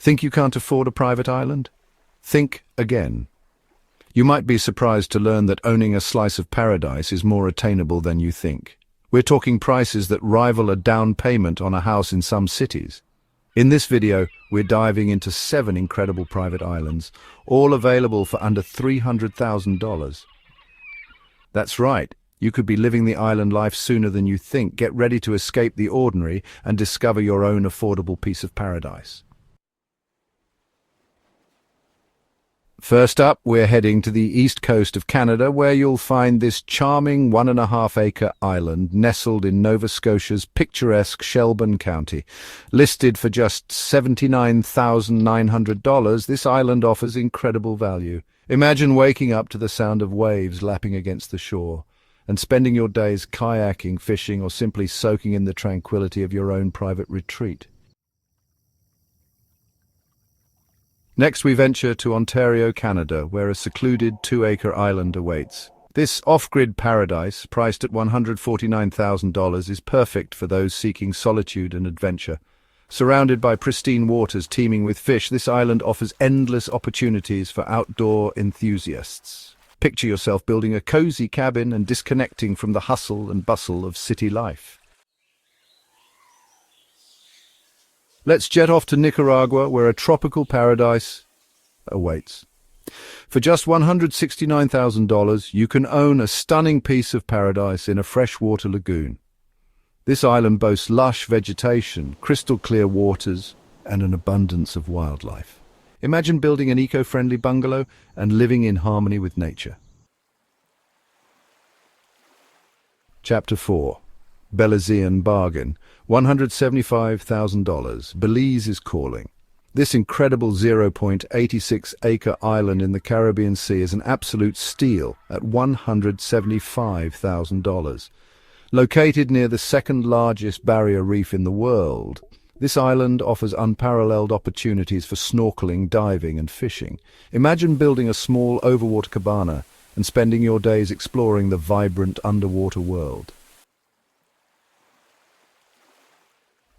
Think you can't afford a private island? Think again. You might be surprised to learn that owning a slice of paradise is more attainable than you think. We're talking prices that rival a down payment on a house in some cities. In this video, we're diving into 7 incredible private islands, all available for under $300,000. That's right, you could be living the island life sooner than you think. Get ready to escape the ordinary and discover your own affordable piece of paradise. First up, we're heading to the east coast of Canada, where you'll find this charming 1.5-acre island nestled in Nova Scotia's picturesque Shelburne County. Listed for just $79,900, this island offers incredible value. Imagine waking up to the sound of waves lapping against the shore, and spending your days kayaking, fishing, or simply soaking in the tranquility of your own private retreat. Next, we venture to Ontario, Canada, where a secluded 2-acre island awaits. This off-grid paradise, priced at $149,000, is perfect for those seeking solitude and adventure. Surrounded by pristine waters teeming with fish, this island offers endless opportunities for outdoor enthusiasts. Picture yourself building a cozy cabin and disconnecting from the hustle and bustle of city life. Let's jet off to Nicaragua, where a tropical paradise awaits. For just $169,000, you can own a stunning piece of paradise in a freshwater lagoon. This island boasts lush vegetation, crystal-clear waters, and an abundance of wildlife. Imagine building an eco-friendly bungalow and living in harmony with nature. Chapter 4. Belizean bargain. $175,000. Belize is calling. This incredible 0.86-acre island in the Caribbean Sea is an absolute steal at $175,000. Located near the second-largest barrier reef in the world, this island offers unparalleled opportunities for snorkeling, diving, and fishing. Imagine building a small overwater cabana and spending your days exploring the vibrant underwater world.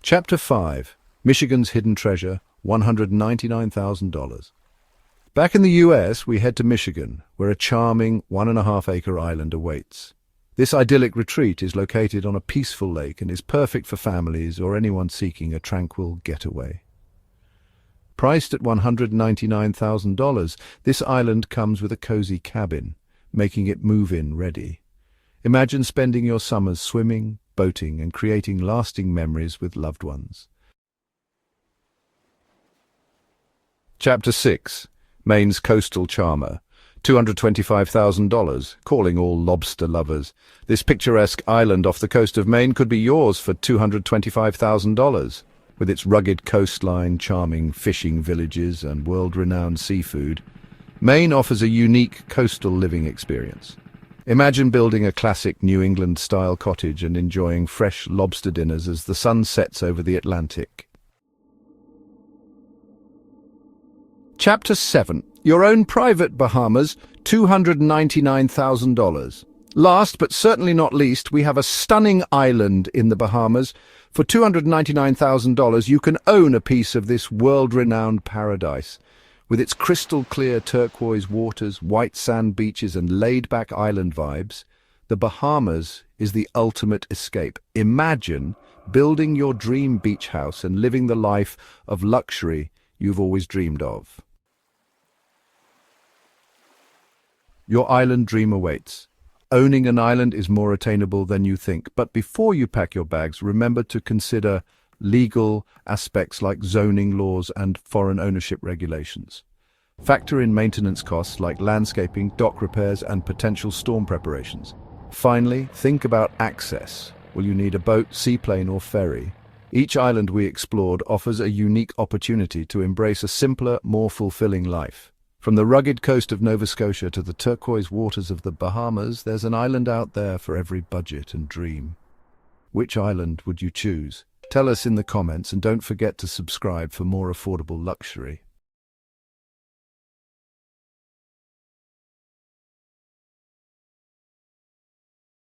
Chapter 5. Michigan's Hidden Treasure, $199,000. Back in the US, we head to Michigan, where a charming 1.5-acre island awaits. This idyllic retreat is located on a peaceful lake and is perfect for families or anyone seeking a tranquil getaway. Priced at $199,000, this island comes with a cozy cabin, making it move-in ready. Imagine spending your summers swimming, boating, and creating lasting memories with loved ones. Chapter 6. Maine's Coastal Charmer, $225,000, calling all lobster lovers. This picturesque island off the coast of Maine could be yours for $225,000. With its rugged coastline, charming fishing villages, and world-renowned seafood, Maine offers a unique coastal living experience. Imagine building a classic New England-style cottage and enjoying fresh lobster dinners as the sun sets over the Atlantic. Chapter 7. Your own private Bahamas, $299,000. Last, but certainly not least, we have a stunning island in the Bahamas. For $299,000, you can own a piece of this world-renowned paradise. With its crystal-clear turquoise waters, white sand beaches, and laid-back island vibes, the Bahamas is the ultimate escape. Imagine building your dream beach house and living the life of luxury you've always dreamed of. Your island dream awaits. Owning an island is more attainable than you think, but before you pack your bags, remember to consider legal aspects like zoning laws and foreign ownership regulations. Factor in maintenance costs like landscaping, dock repairs, and potential storm preparations. Finally, think about access. Will you need a boat, seaplane, or ferry? Each island we explored offers a unique opportunity to embrace a simpler, more fulfilling life. From the rugged coast of Nova Scotia to the turquoise waters of the Bahamas, there's an island out there for every budget and dream. Which island would you choose? Tell us in the comments, and don't forget to subscribe for more affordable luxury.